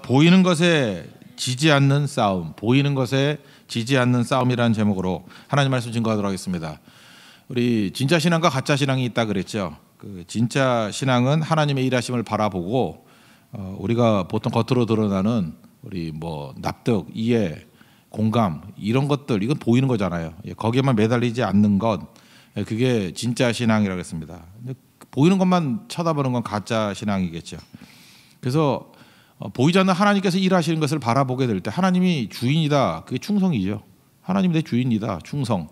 보이는 것에 지지 않는 싸움, 보이는 것에 지지 않는 싸움이라는 제목으로 하나님 말씀 증거하도록 하겠습니다. 우리 진짜 신앙과 가짜 신앙이 있다 그랬죠. 그 진짜 신앙은 하나님의 일하심을 바라보고 우리가 보통 겉으로 드러나는 우리 뭐 납득, 이해, 공감 이런 것들 이건 보이는 거잖아요. 거기에만 매달리지 않는 것 그게 진짜 신앙이라고 했습니다. 보이는 것만 쳐다보는 건 가짜 신앙이겠죠. 그래서 보이지 않는 하나님께서 일하시는 것을 바라보게 될 때 하나님이 주인이다. 그게 충성이죠. 하나님 내 주인이다. 충성.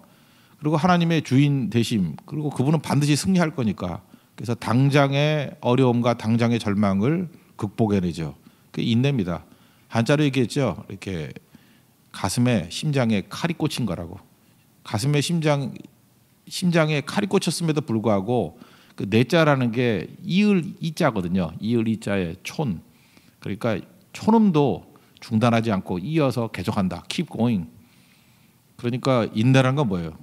그리고 하나님의 주인 되심. 그리고 그분은 반드시 승리할 거니까. 그래서 당장의 어려움과 당장의 절망을 극복해내죠. 그게 인내입니다. 한자로 얘기했죠. 이렇게 가슴에 심장에 칼이 꽂힌 거라고. 가슴에 심장에 칼이 꽂혔음에도 불구하고 그 내자라는 게 이을 이자거든요. 이을 이자의 촌. 그러니까 촌음도 중단하지 않고 이어서 계속한다. Keep going. 그러니까 인내라는 건 뭐예요?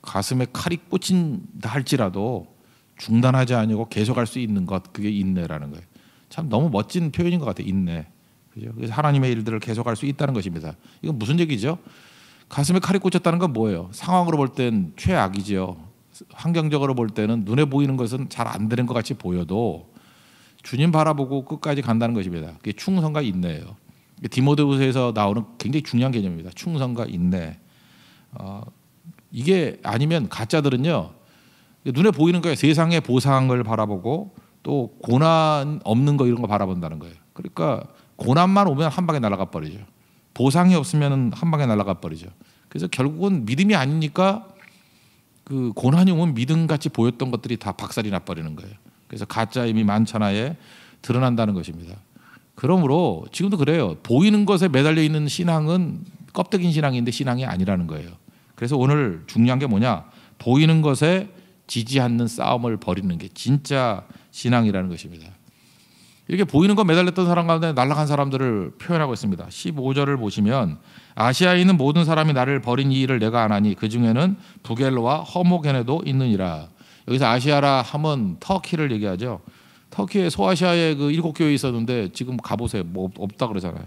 가슴에 칼이 꽂힌다 할지라도 중단하지 않고 계속할 수 있는 것. 그게 인내라는 거예요. 참 너무 멋진 표현인 것 같아요. 인내. 그죠? 그래서 하나님의 일들을 계속할 수 있다는 것입니다. 이건 무슨 얘기죠? 가슴에 칼이 꽂혔다는 건 뭐예요? 상황으로 볼 땐 최악이죠. 환경적으로 볼 때는 눈에 보이는 것은 잘 안 되는 것 같이 보여도 주님 바라보고 끝까지 간다는 것입니다. 그게 충성과 인내예요. 디모데후서에서 나오는 굉장히 중요한 개념입니다. 충성과 인내. 이게 아니면 가짜들은요. 눈에 보이는 거예요. 세상의 보상을 바라보고 또 고난 없는 거 이런 거 바라본다는 거예요. 그러니까 고난만 오면 한 방에 날아가 버리죠. 보상이 없으면 한 방에 날아가 버리죠. 그래서 결국은 믿음이 아니니까 그 고난이 오면 믿음 같이 보였던 것들이 다 박살이 나 버리는 거예요. 그래서 가짜임이 만천하에 드러난다는 것입니다. 그러므로 지금도 그래요. 보이는 것에 매달려 있는 신앙은 껍데기인 신앙인데 신앙이 아니라는 거예요. 그래서 오늘 중요한 게 뭐냐? 보이는 것에 지지 않는 싸움을 벌이는 게 진짜 신앙이라는 것입니다. 이렇게 보이는 것 매달렸던 사람 가운데 날아간 사람들을 표현하고 있습니다. 15절을 보시면 아시아에 있는 모든 사람이 나를 버린 이 일을 내가 아나니 그 중에는 부겔로와 허모게네도 있느니라. 여기서 아시아라 하면 터키를 얘기하죠. 터키에 소아시아에 그 7교회 있었는데 지금 가보세요. 뭐 없다 그러잖아요.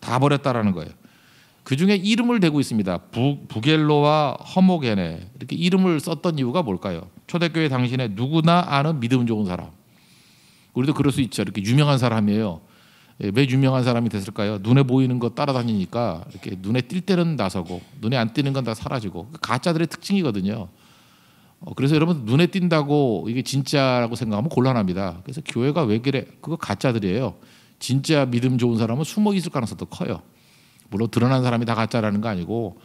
다 버렸다라는 거예요. 그 중에 이름을 대고 있습니다. 부겔로와 허모게네 이렇게 이름을 썼던 이유가 뭘까요? 초대교회 당신의 누구나 아는 믿음 좋은 사람. 우리도 그럴 수 있죠. 이렇게 유명한 사람이에요. 왜 유명한 사람이 됐을까요? 눈에 보이는 거 따라다니니까 이렇게 눈에 띌 때는 나서고 눈에 안 띄는 건 다 사라지고 가짜들의 특징이거든요. 그래서 여러분 눈에 띈다고 이게 진짜라고 생각하면 곤란합니다. 그래서 교회가 왜 그래? 그거 가짜들이에요. 진짜 믿음 좋은 사람은 숨어 있을 가능성도 커요. 물론 드러난 사람이 다 가짜라는 거 아니고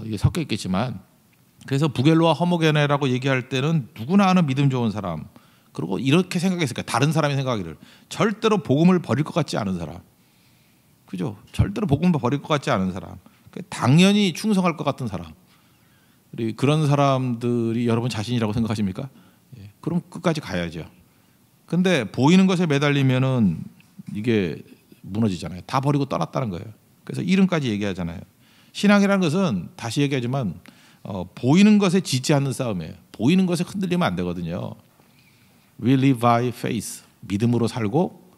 이게 섞여 있겠지만 그래서 부겔로와 허모게네라고 얘기할 때는 누구나 아는 믿음 좋은 사람. 그리고 이렇게 생각했을 거예요. 다른 사람이 생각하기를 절대로 복음을 버릴 것 같지 않은 사람. 그죠? 절대로 복음을 버릴 것 같지 않은 사람. 당연히 충성할 것 같은 사람. 그런 사람들이 여러분 자신이라고 생각하십니까? 그럼 끝까지 가야죠. 근데 보이는 것에 매달리면은 이게 무너지잖아요. 다 버리고 떠났다는 거예요. 그래서 이름까지 얘기하잖아요. 신앙이라는 것은 다시 얘기하지만 보이는 것에 지지 않는 싸움이에요. 보이는 것에 흔들리면 안 되거든요. We live by faith. 믿음으로 살고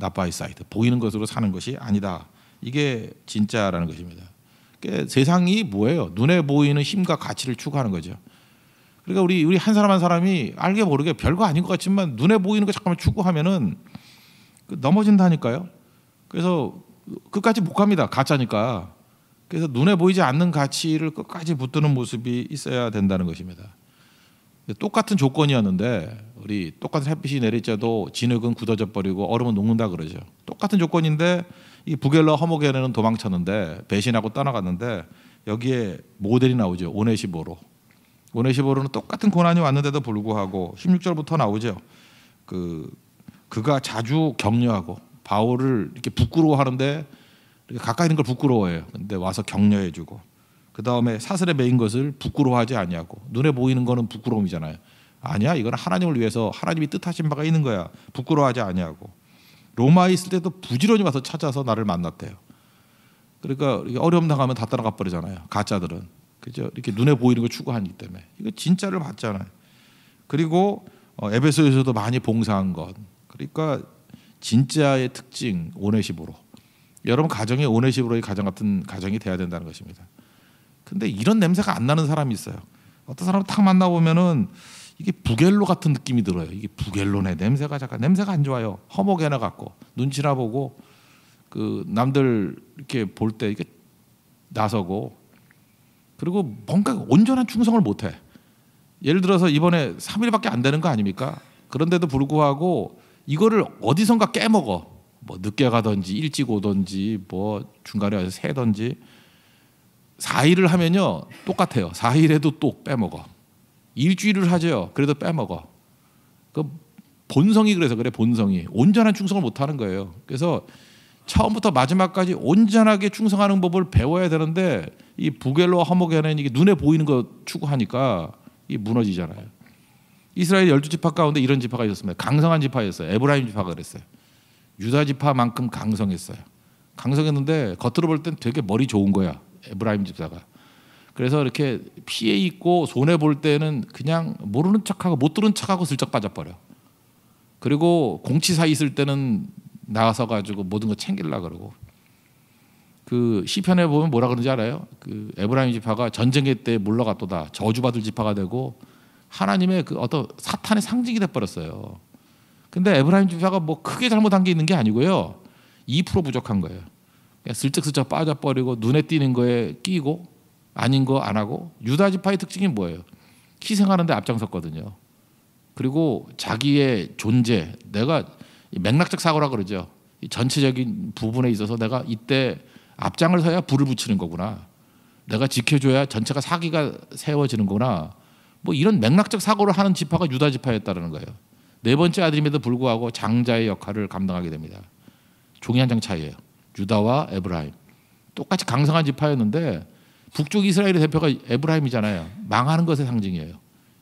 not by sight. 보이는 것으로 사는 것이 아니다. 이게 진짜라는 것입니다. 세상이 뭐예요? 눈에 보이는 힘과 가치를 추구하는 거죠. 그러니까 우리 한 사람 한 사람이 알게 모르게 별거 아닌 것 같지만 눈에 보이는 거 잠깐만 추구하면은 넘어진다니까요. 그래서 끝까지 못 갑니다. 가짜니까. 그래서 눈에 보이지 않는 가치를 끝까지 붙드는 모습이 있어야 된다는 것입니다. 똑같은 조건이었는데 우리 똑같은 햇빛이 내리쬐도 진흙은 굳어져 버리고 얼음은 녹는다 그러죠. 똑같은 조건인데 이 부겔로 허모게네는 도망쳤는데 배신하고 떠나갔는데 여기에 모델이 나오죠. 오네시보로. 오네시보로는 똑같은 고난이 왔는데도 불구하고 16절부터 나오죠. 그가 자주 격려하고 바울을 이렇게 부끄러워하는데 이렇게 가까이 있는 걸 부끄러워해요. 근데 와서 격려해주고 그 다음에 사슬에 매인 것을 부끄러워하지 아니하고 눈에 보이는 거는 부끄러움이잖아요. 아니야, 이건 하나님을 위해서 하나님이 뜻하신 바가 있는 거야. 부끄러워하지 아니하고 로마에 있을 때도 부지런히 와서 찾아서 나를 만났대요. 그러니까 어려움 당하면 다 따라가 버리잖아요. 가짜들은 그죠? 이렇게 눈에 보이는 걸 추구하기 때문에 이거 진짜를 봤잖아요. 그리고 에베소에서도 많이 봉사한 것. 그러니까 진짜의 특징 오네시보로. 여러분 가정에 오네시보로의 가정 같은 가정이 돼야 된다는 것입니다. 근데 이런 냄새가 안 나는 사람이 있어요. 어떤 사람을 탁 만나보면은 이게 부겔로 같은 느낌이 들어요. 이게 부겔로네. 냄새가 잠깐 냄새가 안 좋아요. 허목에나 같고 눈치나 보고 그 남들 이렇게 볼 때 이게 나서고 그리고 뭔가 온전한 충성을 못해. 예를 들어서 이번에 3일밖에 안 되는 거 아닙니까? 그런데도 불구하고 이거를 어디선가 깨먹어. 뭐 늦게 가든지 일찍 오든지 뭐 중간에 와서 새든지 4일을 하면요 똑같아요. 4일에도 또 빼먹어. 일주일을 하죠. 그래도 빼먹어. 그 본성이 그래서 그래. 본성이 온전한 충성을 못하는 거예요. 그래서 처음부터 마지막까지 온전하게 충성하는 법을 배워야 되는데 이 부겔로와 허목에는 이게 눈에 보이는 거 추구하니까 이 무너지잖아요. 이스라엘 12지파 가운데 이런 지파가 있었습니다. 강성한 지파였어요. 에브라임 지파가 그랬어요. 유다 지파만큼 강성했어요. 강성했는데 겉으로 볼 땐 되게 머리 좋은 거야. 에브라임 지파가. 그래서 이렇게 피해 있고 손해 볼 때는 그냥 모르는 척하고 못 들은 척하고 슬쩍 빠져버려. 그리고 공치사 있을 때는 나가서 가지고 모든 거 챙기려고 그러고. 그 시편에 보면 뭐라 그러는지 알아요? 그 에브라임 지파가 전쟁의 때 물러갔도다 저주받을 지파가 되고 하나님의 그 어떤 사탄의 상징이 돼 버렸어요. 근데 에브라임 지파가 뭐 크게 잘못한 게 있는 게 아니고요. 2% 부족한 거예요. 그냥 슬쩍슬쩍 빠져버리고 눈에 띄는 거에 끼고 아닌 거 안 하고. 유다 지파의 특징이 뭐예요? 희생하는데 앞장섰거든요. 그리고 자기의 존재, 내가 맥락적 사고라 그러죠. 이 전체적인 부분에 있어서 내가 이때 앞장을 서야 불을 붙이는 거구나. 내가 지켜줘야 전체가 사기가 세워지는 거구나. 뭐 이런 맥락적 사고를 하는 지파가 유다 지파였다는 거예요. 네 번째 아들임에도 불구하고 장자의 역할을 감당하게 됩니다. 종이 한 장 차이예요. 유다와 에브라임. 똑같이 강성한 지파였는데 북쪽 이스라엘의 대표가 에브라임이잖아요. 망하는 것의 상징이에요.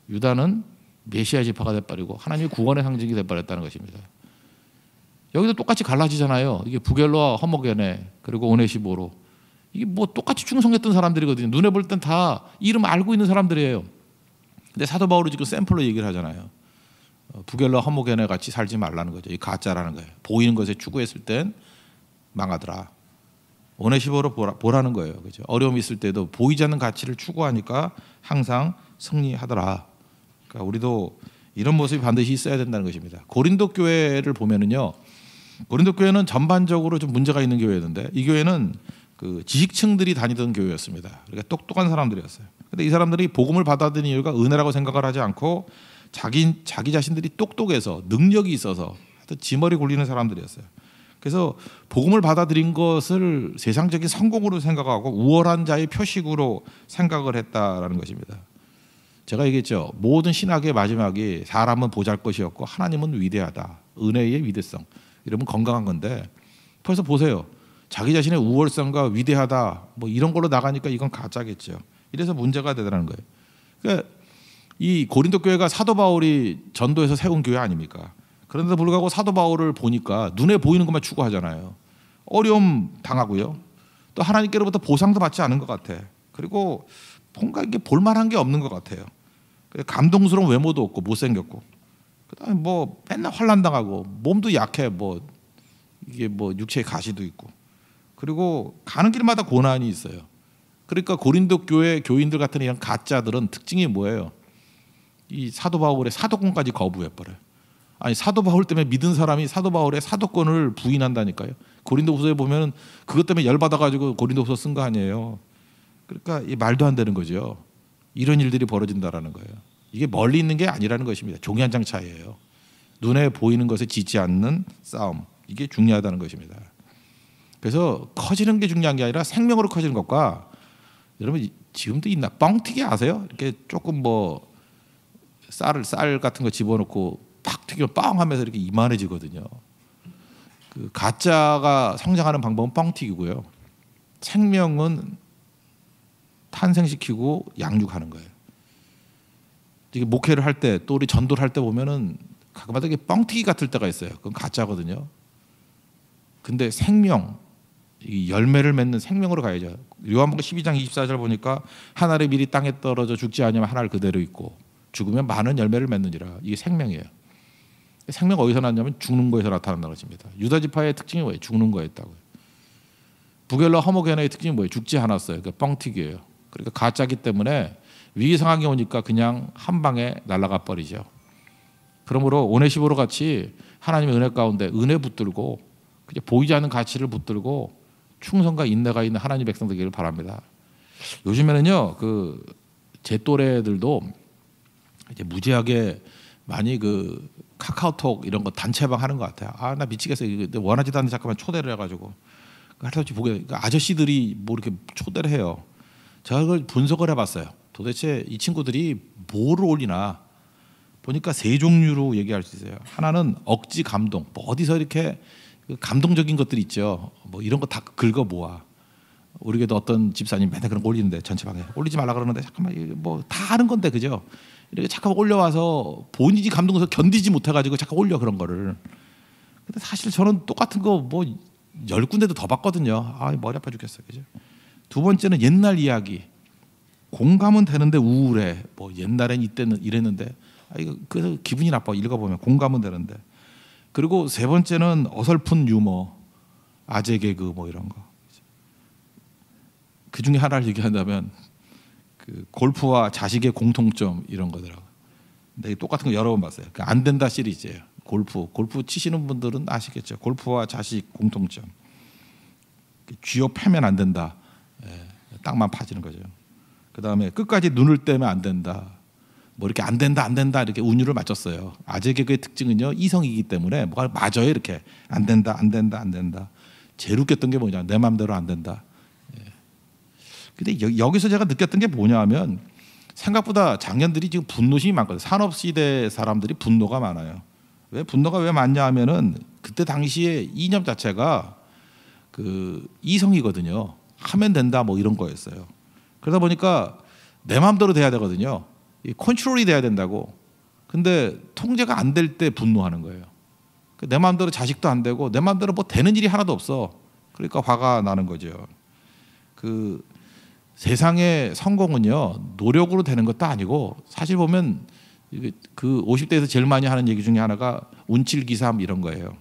유다는 메시아 지파가 돼버리고 하나님의 구원의 상징이 돼버렸다는 것입니다. 여기도 똑같이 갈라지잖아요. 이게 부겔로와 허목에네 그리고 오네시보로. 이게 뭐 똑같이 충성했던 사람들이거든요. 눈에 볼 땐 다 이름 알고 있는 사람들이에요. 근데 사도 바울이 지금 샘플로 얘기를 하잖아요. 부겔로와 허목에네 같이 살지 말라는 거죠. 이 가짜라는 거예요. 보이는 것에 추구했을 땐 망하더라. 오네시보로 보라는 거예요. 그죠? 어려움이 있을 때도 보이지 않는 가치를 추구하니까 항상 승리하더라. 그러니까 우리도 이런 모습이 반드시 있어야 된다는 것입니다. 고린도 교회를 보면은요. 고린도 교회는 전반적으로 좀 문제가 있는 교회였는데 이 교회는 그 지식층들이 다니던 교회였습니다. 그러니까 똑똑한 사람들이었어요. 근데 이 사람들이 복음을 받아들인 이유가 은혜라고 생각을 하지 않고 자기 자신들이 똑똑해서 능력이 있어서 하여튼 지머리 굴리는 사람들이었어요. 그래서 복음을 받아들인 것을 세상적인 성공으로 생각하고 우월한 자의 표식으로 생각을 했다라는 것입니다. 제가 얘기했죠. 모든 신학의 마지막이 사람은 보잘것이었고 하나님은 위대하다. 은혜의 위대성. 이러면 건강한 건데 벌써 보세요. 자기 자신의 우월성과 위대하다 뭐 이런 걸로 나가니까 이건 가짜겠죠. 이래서 문제가 되더라는 거예요. 그러니까 이 고린도 교회가 사도 바울이 전도해서 세운 교회 아닙니까? 그런데도 불구하고 사도 바울을 보니까 눈에 보이는 것만 추구하잖아요. 어려움 당하고요. 또 하나님께로부터 보상도 받지 않은 것 같아. 그리고 뭔가 이게 볼만한 게 없는 것 같아요. 감동스러운 외모도 없고 못생겼고, 그다음에 뭐 맨날 환난 당하고 몸도 약해. 뭐 이게 뭐 육체에 가시도 있고, 그리고 가는 길마다 고난이 있어요. 그러니까 고린도 교회 교인들 같은 이런 가짜들은 특징이 뭐예요? 이 사도 바울의 사도권까지 거부해 버려요. 아니 사도 바울 때문에 믿은 사람이 사도 바울의 사도권을 부인한다니까요. 고린도후서에 보면 그것 때문에 열받아 가지고 고린도후서 쓴 거 아니에요. 그러니까 이 말도 안 되는 거죠. 이런 일들이 벌어진다라는 거예요. 이게 멀리 있는 게 아니라는 것입니다. 종이 한 장 차이예요. 눈에 보이는 것에 지지 않는 싸움. 이게 중요하다는 것입니다. 그래서 커지는 게 중요한 게 아니라 생명으로 커지는 것과, 여러분 지금도 있나? 뻥튀기 아세요? 이렇게 조금 뭐 쌀 같은 거 집어넣고 팍 튀기면 빵 하면서 이렇게 이만해지거든요. 그 가짜가 성장하는 방법은 뻥튀기고요. 생명은 탄생시키고 양육하는 거예요. 이게 목회를 할 때 또 우리 전도를 할 때 보면은 가끔마다 이게 뻥튀기 같을 때가 있어요. 그건 가짜거든요. 근데 생명, 이 열매를 맺는 생명으로 가야죠. 요한복음 12장 24절 보니까 한 알의 밀이 땅에 떨어져 죽지 않으면 한 알 그대로 있고 죽으면 많은 열매를 맺느니라. 이게 생명이에요. 생명 어디서 났냐면 죽는 거에서 나타난다는 것입니다. 유다 지파의 특징이 뭐예요? 죽는 거였다고요. 부겔러 허모게너의 특징이 뭐예요? 죽지 않았어요. 그 뻥튀기예요. 그러니까 가짜기 때문에 위기 상황이 오니까 그냥 한 방에 날아가 버리죠. 그러므로 오네시모로 같이 하나님의 은혜 가운데 은혜 붙들고 보이지 않는 가치를 붙들고 충성과 인내가 있는 하나님 백성 되기를 바랍니다. 요즘에는요, 제 또래들도 이제 무지하게 많이 카카오톡 이런 거 단체방 하는 것 같아요. 아, 나 미치겠어. 원하지도 않는데 잠깐만 초대를 해가지고 하여튼 보게 아저씨들이 뭐 이렇게 초대를 해요. 제가 그걸 분석을 해봤어요. 도대체 이 친구들이 뭐를 올리나 보니까 세 종류로 얘기할 수 있어요. 하나는 억지 감동, 뭐 어디서 이렇게 감동적인 것들이 있죠. 뭐 이런 거 다 긁어 모아. 우리에게도 어떤 집사님 맨날 그런 거 올리는데 전체방에 올리지 말라 그러는데 잠깐만 뭐 다 하는 건데 그죠? 이렇게 잠깐 올려와서 본인이 감동해서 견디지 못해가지고 잠깐 올려 그런 거를. 근데 사실 저는 똑같은 거 뭐 10군데도 더 봤거든요. 아, 머리 아파 죽겠어, 그죠? 두 번째는 옛날 이야기. 공감은 되는데 우울해. 뭐 옛날엔 이때는 이랬는데 이거 그래서 기분이 나빠 읽어보면 공감은 되는데. 그리고 세 번째는 어설픈 유머, 아재 개그 뭐 이런 거. 그 중에 하나를 얘기한다면 골프와 자식의 공통점 이런 거더라고요. 근데 똑같은 거 여러 번 봤어요. 안 된다 시리즈예요. 골프 치시는 분들은 아시겠죠. 골프와 자식 공통점. 쥐어 패면 안 된다. 땅만 파지는 거죠. 그 다음에 끝까지 눈을 떼면 안 된다. 뭐 이렇게 안 된다 이렇게 운율을 맞췄어요. 아재 개그의 특징은요, 이성이기 때문에 뭐가 맞아요. 이렇게 안 된다. 제일 웃겼던 게 뭐냐, 내 마음대로 안 된다. 근데 여기서 제가 느꼈던 게 뭐냐면 생각보다 장년들이 지금 분노심이 많거든요. 산업시대 사람들이 분노가 많아요. 분노가 왜 많냐 하면은 그때 당시에 이념 자체가 이성이거든요. 하면 된다 뭐 이런 거였어요. 그러다 보니까 내 마음대로 돼야 되거든요. 컨트롤이 돼야 된다고. 근데 통제가 안 될 때 분노하는 거예요. 내 마음대로 자식도 안 되고 내 마음대로 뭐 되는 일이 하나도 없어. 그러니까 화가 나는 거죠. 세상의 성공은요, 노력으로 되는 것도 아니고 사실 보면 50대에서 제일 많이 하는 얘기 중에 하나가 운칠기삼 이런 거예요.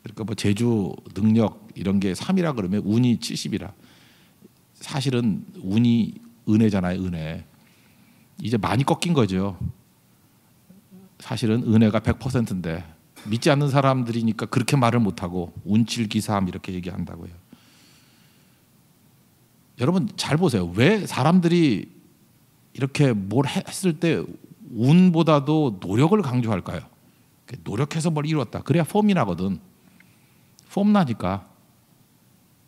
그러니까 뭐 재주, 능력 이런 게 3이라 그러면 운이 70이라. 사실은 운이 은혜잖아요, 은혜. 이제 많이 꺾인 거죠. 사실은 은혜가 100%인데 믿지 않는 사람들이니까 그렇게 말을 못하고 운칠기삼 이렇게 얘기한다고요. 여러분 잘 보세요. 왜 사람들이 이렇게 뭘 했을 때 운보다도 노력을 강조할까요? 노력해서 뭘 이뤘다. 그래야 폼이 나거든. 폼 나니까.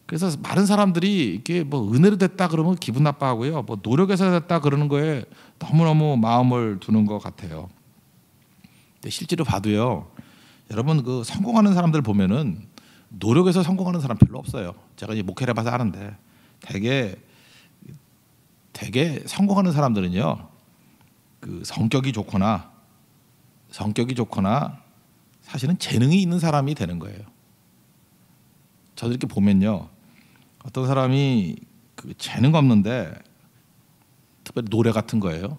그래서 많은 사람들이 이게 뭐 은혜로 됐다 그러면 기분 나빠하고요. 뭐 노력해서 됐다 그러는 거에 너무너무 마음을 두는 것 같아요. 근데 실제로 봐도요. 여러분 성공하는 사람들 보면은 노력해서 성공하는 사람 별로 없어요. 제가 이제 목회를 해봐서 아는데 되게 성공하는 사람들은요. 성격이 좋거나 사실은 재능이 있는 사람이 되는 거예요. 저도 이렇게 보면요. 어떤 사람이 재능 없는데 특별히 노래 같은 거예요.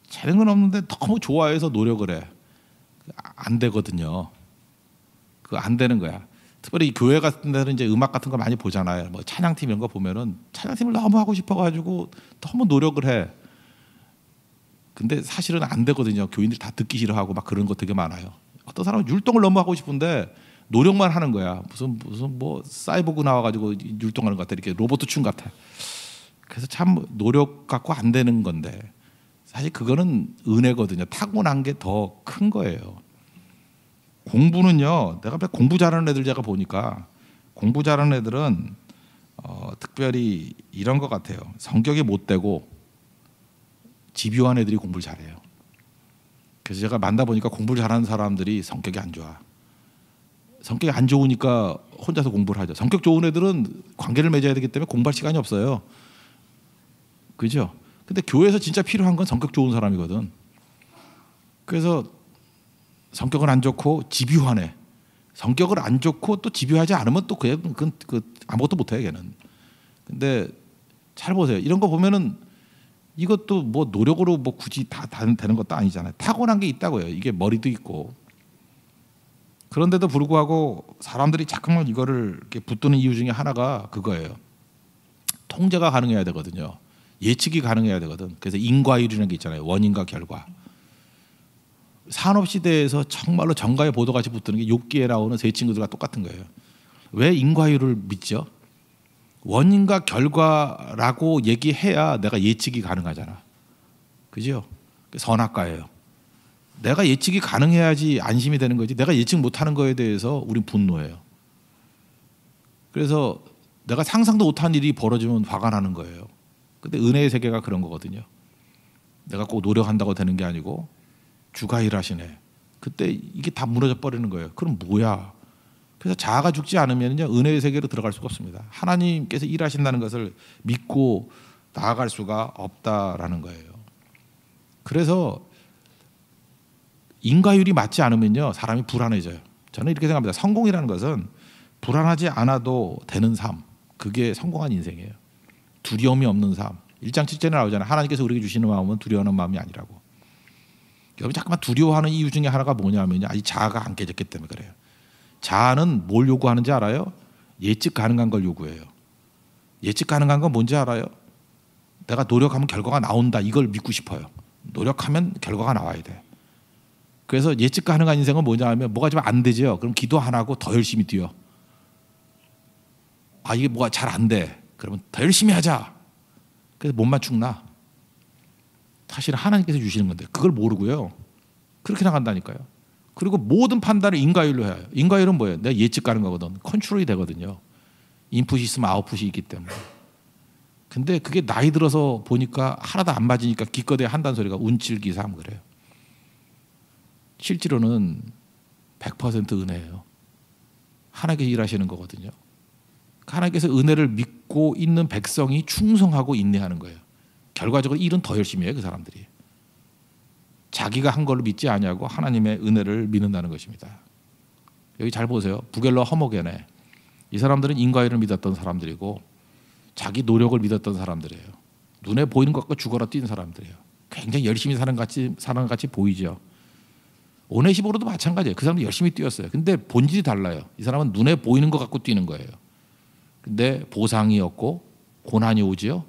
재능은 없는데 너무 좋아해서 노력을 해. 안 되거든요. 안 되는 거야. 특별히 교회 같은 데는 이제 음악 같은 거 많이 보잖아요. 뭐 찬양팀 이런 거 보면은 찬양팀을 너무 하고 싶어가지고 너무 노력을 해. 근데 사실은 안 되거든요. 교인들이 다 듣기 싫어하고 막 그런 거 되게 많아요. 어떤 사람은 율동을 너무 하고 싶은데 노력만 하는 거야. 무슨 뭐 사이보그 나와가지고 율동하는 것 같아. 이렇게 로봇 춤 같아. 그래서 참 노력 갖고 안 되는 건데 사실 그거는 은혜거든요. 타고난 게 더 큰 거예요. 공부는요. 내가 공부 잘하는 애들 제가 보니까 공부 잘하는 애들은 특별히 이런 것 같아요. 성격이 못 되고 집요한 애들이 공부를 잘해요. 그래서 제가 만나보니까 공부를 잘하는 사람들이 성격이 안 좋아. 성격이 안 좋으니까 혼자서 공부를 하죠. 성격 좋은 애들은 관계를 맺어야 되기 때문에 공부할 시간이 없어요. 그죠? 근데 교회에서 진짜 필요한 건 성격 좋은 사람이거든. 그래서 성격은 안 좋고 집요하네. 성격을 안 좋고 또 집요하지 않으면 또 그건 아무것도 못해 걔는. 근데 잘 보세요. 이런 거 보면은 이것도 뭐 노력으로 뭐 굳이 다 되는 것도 아니잖아요. 타고난 게 있다고요. 이게 머리도 있고. 그런데도 불구하고 사람들이 자꾸만 이거를 이렇게 붙드는 이유 중에 하나가 그거예요. 통제가 가능해야 되거든요. 예측이 가능해야 되거든. 그래서 인과율이라는 게 있잖아요. 원인과 결과. 산업시대에서 정말로 정가의 보도같이 붙드는 게 욥기에 나오는 세 친구들과 똑같은 거예요. 왜 인과율을 믿죠? 원인과 결과라고 얘기해야 내가 예측이 가능하잖아. 그죠? 선악과예요. 내가 예측이 가능해야지 안심이 되는 거지. 내가 예측 못하는 거에 대해서 우린 분노해요. 그래서 내가 상상도 못한 일이 벌어지면 화가 나는 거예요. 근데 은혜의 세계가 그런 거거든요. 내가 꼭 노력한다고 되는 게 아니고 주가 일하시네. 그때 이게 다 무너져 버리는 거예요. 그럼 뭐야? 그래서 자아가 죽지 않으면요 은혜의 세계로 들어갈 수가 없습니다. 하나님께서 일하신다는 것을 믿고 나아갈 수가 없다라는 거예요. 그래서 인과율이 맞지 않으면요 사람이 불안해져요. 저는 이렇게 생각합니다. 성공이라는 것은 불안하지 않아도 되는 삶, 그게 성공한 인생이에요. 두려움이 없는 삶. 1장 7절에 나오잖아요. 하나님께서 우리에게 주시는 마음은 두려워하는 마음이 아니라고. 여러분 자꾸만 두려워하는 이유 중에 하나가 뭐냐면요, 아직 자아가 안 깨졌기 때문에 그래요. 자아는 뭘 요구하는지 알아요? 예측 가능한 걸 요구해요. 예측 가능한 건 뭔지 알아요? 내가 노력하면 결과가 나온다, 이걸 믿고 싶어요. 노력하면 결과가 나와야 돼. 그래서 예측 가능한 인생은 뭐냐 하면 뭐가 좀 안 되죠. 그럼 기도 안 하고 더 열심히 뛰어. 아 이게 뭐가 잘 안 돼. 그러면 더 열심히 하자. 그래서 몸만 축나. 사실은 하나님께서 주시는 건데 그걸 모르고요. 그렇게 나간다니까요. 그리고 모든 판단을 인과율로 해요. 인과율은 뭐예요? 내가 예측 가는 거거든. 컨트롤이 되거든요. 인풋이 있으면 아웃풋이 있기 때문에. 근데 그게 나이 들어서 보니까 하나도 안 맞으니까 기껏해 한다는 소리가 운칠기삼 그래요. 실제로는 100% 은혜예요. 하나님께서 일하시는 거거든요. 하나님께서 은혜를 믿고 있는 백성이 충성하고 인내하는 거예요. 결과적으로 일은 더 열심히 해요. 그 사람들이. 자기가 한 걸로 믿지 아니하고 하나님의 은혜를 믿는다는 것입니다. 여기 잘 보세요. 부겔러 허모게네. 이 사람들은 인과율을 믿었던 사람들이고 자기 노력을 믿었던 사람들이에요. 눈에 보이는 것과 죽어라 뛰는 사람들이에요. 굉장히 열심히 사는 것 같이 보이죠. 오네시모로도 마찬가지예요. 그 사람도 열심히 뛰었어요. 근데 본질이 달라요. 이 사람은 눈에 보이는 것 갖고 뛰는 거예요. 근데 보상이 없고 고난이 오지요.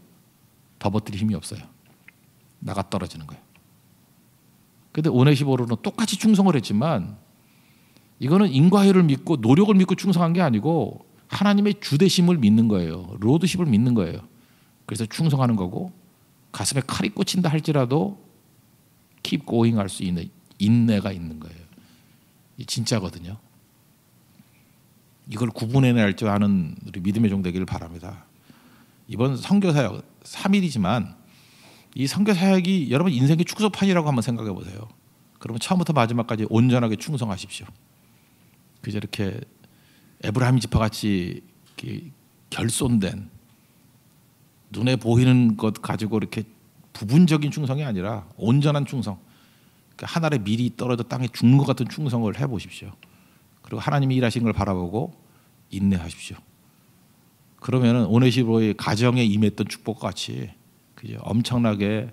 덮어뜨릴 힘이 없어요. 나가 떨어지는 거예요. 근데 오네시모로는 똑같이 충성을 했지만 이거는 인과율을 믿고 노력을 믿고 충성한 게 아니고 하나님의 주대심을 믿는 거예요. 로드십을 믿는 거예요. 그래서 충성하는 거고 가슴에 칼이 꽂힌다 할지라도 keep going 할 수 있는 인내가 있는 거예요. 이 진짜거든요. 이걸 구분해낼 줄 아는 우리 믿음의 종 되기를 바랍니다. 이번 선교사역 3일이지만 이 선교사역이 여러분 인생의 축소판이라고 한번 생각해 보세요. 그러면 처음부터 마지막까지 온전하게 충성하십시오. 그저 이렇게 에브라임 지파같이 결손된 눈에 보이는 것 가지고 이렇게 부분적인 충성이 아니라 온전한 충성. 한 알의 밀이 떨어져 땅에 죽는 것 같은 충성을 해보십시오. 그리고 하나님이 일하신 걸 바라보고 인내하십시오. 그러면은 오네시모로의 가정에 임했던 축복과 같이 그죠? 엄청나게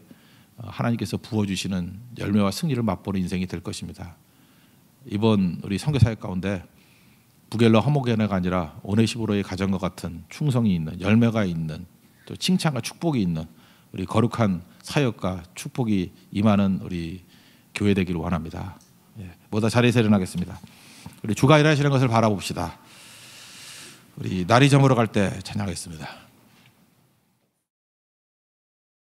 하나님께서 부어주시는 열매와 승리를 맛보는 인생이 될 것입니다. 이번 우리 선교사역 가운데 부겔러 허모게네가 아니라 오네시모로의 가정과 같은 충성이 있는 열매가 있는 또 칭찬과 축복이 있는 우리 거룩한 사역과 축복이 임하는 우리 교회 되기를 원합니다. 모두 자리에서 일어나겠습니다. 우리 주가 일하시는 것을 바라봅시다. 우리 날이 저물어 갈 때 찬양하겠습니다.